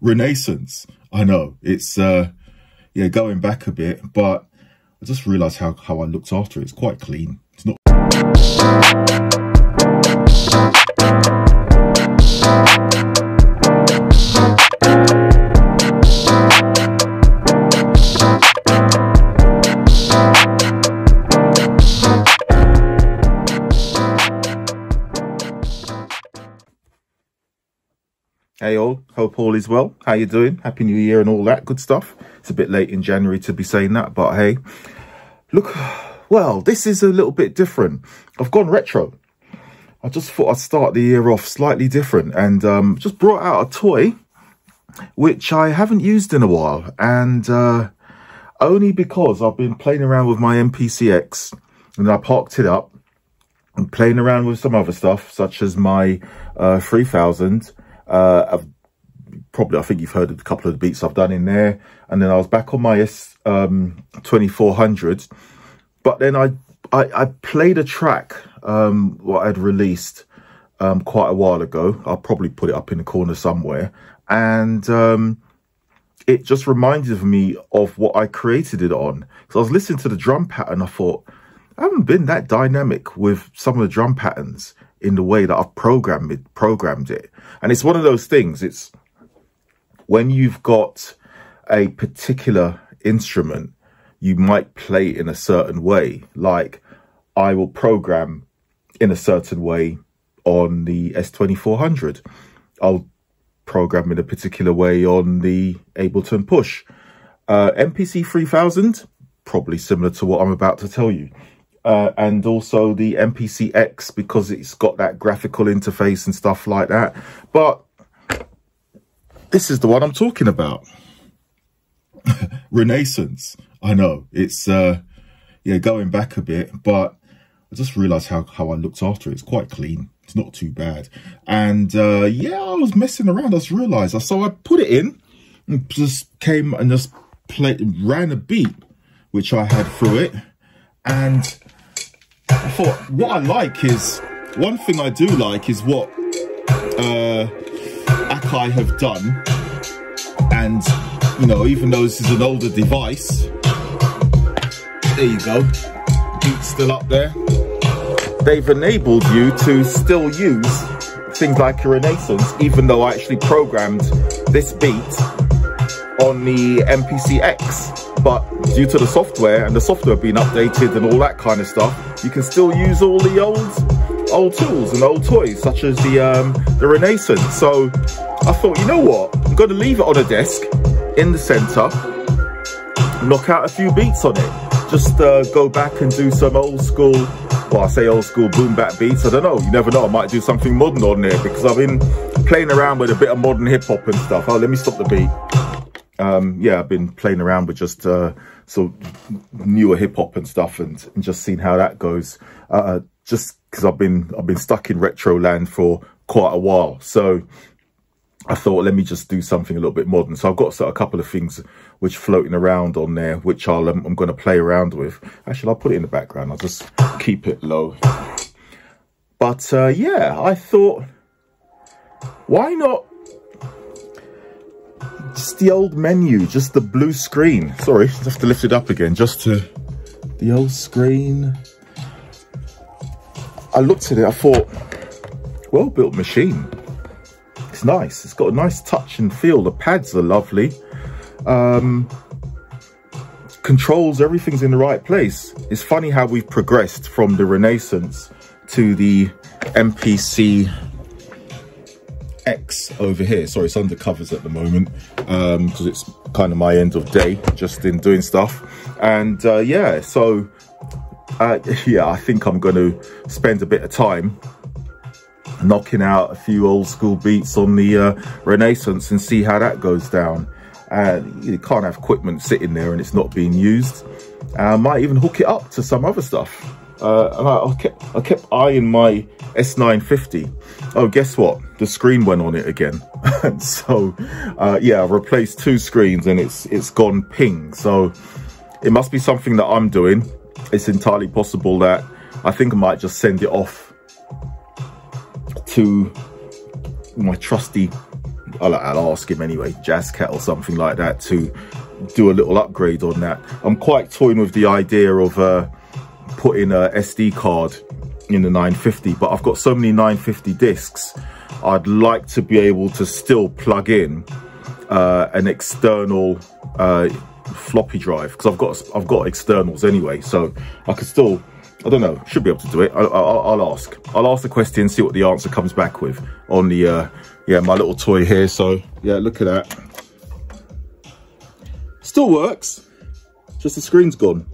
Renaissance. I know it's yeah, going back a bit, but I just realized how I looked after it. It's quite clean. It's not Hey all, hope all is well. How you doing? Happy New Year and all that good stuff. It's a bit late in January to be saying that, but hey, look, well, this is a little bit different. I've gone retro. I just thought I'd start the year off slightly different and just brought out a toy which I haven't used in a while, and only because I've been playing around with my MPCX and I parked it up and playing around with some other stuff such as my 3000. I think you've heard of a couple of the beats I've done in there, and then I was back on my S950, but then I played a track what I'd released quite a while ago. I'll probably put it up in the corner somewhere, and it just reminded me of what I created it on. So I was listening to the drum pattern. I thought, I haven't been that dynamic with some of the drum patterns in the way that I've programmed it. And it's one of those things, it's when you've got a particular instrument, you might play it in a certain way. Like I will program in a certain way on the S2400. I'll program in a particular way on the Ableton Push. MPC 3000, probably similar to what I'm about to tell you. And also the MPCX, because it's got that graphical interface and stuff like that. But this is the one I'm talking about. Renaissance. I know it's yeah, going back a bit, but I just realized how I looked after it. It's quite clean. It's not too bad. And yeah, I was messing around. I just realized. So I put it in and just came and just ran a beat which I had through it. And I thought, what I like is, one thing I do like is what Akai have done. And, you know, even though this is an older device, there you go, beat's still up there. They've enabled you to still use things like a Renaissance, even though I actually programmed this beat on the MPCX. But due to the software and the software being updated and all that kind of stuff, you can still use all the old tools and old toys, such as the Renaissance. So I thought, you know what, I'm going to leave it on a desk in the center, knock out a few beats on it, just go back and do some old school, well, I say old school boom bap beats. I don't know, you never know, I might do something modern on there, because I've been playing around with a bit of modern hip hop and stuff. Oh, let me stop the beat. Yeah, I've been playing around with just sort of newer hip hop and stuff, and just seeing how that goes. Just because I've been stuck in retro land for quite a while, so I thought, let me just do something a little bit modern. So I've got a couple of things which floating around on there, which I'm going to play around with. Actually, I'll put it in the background. I'll just keep it low. But yeah, I thought, why not? Just the old menu, just the blue screen. Sorry, just have to lift it up again, just to the old screen. I looked at it, I thought, well-built machine. It's nice. It's got a nice touch and feel. The pads are lovely. Controls, everything's in the right place. It's funny how we've progressed from the Renaissance to the MPC X over here. Sorry, it's under covers at the moment because it's kind of my end of day, just in doing stuff. And yeah, so yeah, I think I'm going to spend a bit of time knocking out a few old school beats on the Renaissance and see how that goes down. You can't have equipment sitting there and it's not being used. I might even hook it up to some other stuff. And I kept eyeing my S950. Oh, guess what? The screen went on it again. And so, yeah, I've replaced two screens and it's gone ping. So it must be something that I'm doing. It's entirely possible that I think I might just send it off to my trusty I'll ask him anyway, Jazzcat or something like that, to do a little upgrade on that. I'm quite toying with the idea of putting a SD card in the 950, but I've got so many 950 discs, I'd like to be able to still plug in an external floppy drive, because I've got externals anyway, so I could still, I don't know, should be able to do it. I'll ask the question, see what the answer comes back with on the yeah, my little toy here. So yeah, look at that, still works, just the screen's gone.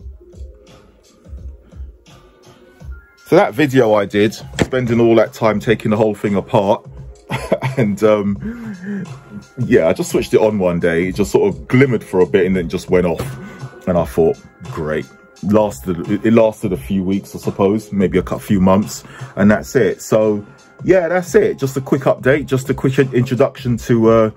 So that video I did, spending all that time taking the whole thing apart, and yeah, I just switched it on one day. It just sort of glimmered for a bit and then just went off, and I thought, great. It lasted a few weeks, I suppose, maybe a few months, and that's it. So yeah, that's it. Just a quick update, just a quick introduction to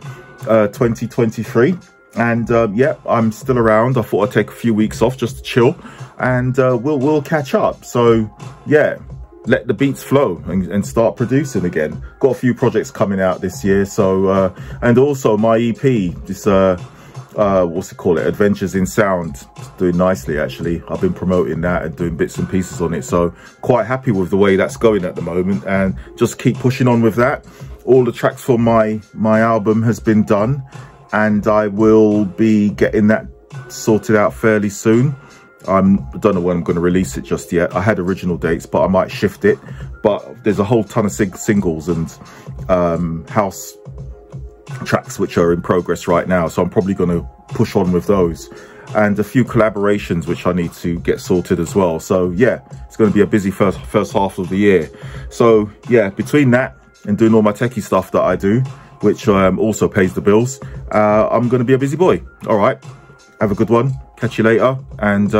2023. And yeah, I'm still around. I thought I'd take a few weeks off just to chill, and we'll catch up. So yeah, let the beats flow and start producing again. Got a few projects coming out this year. So and also my EP, this what's it called, Adventures in Sound, doing nicely actually. I've been promoting that and doing bits and pieces on it, so quite happy with the way that's going at the moment, and just keep pushing on with that. All the tracks for my album has been done, and I will be getting that sorted out fairly soon. I don't know when I'm going to release it just yet. I had original dates, but I might shift it. But there's a whole ton of singles and house tracks which are in progress right now, so I'm probably going to push on with those, and a few collaborations which I need to get sorted as well. So yeah, it's going to be a busy first half of the year. So yeah, between that and doing all my techie stuff that I do, which also pays the bills, I'm going to be a busy boy. All right, have a good one, catch you later, and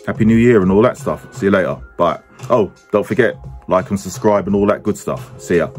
happy new year and all that stuff. See you later, bye. Oh, don't forget, like and subscribe and all that good stuff. See ya.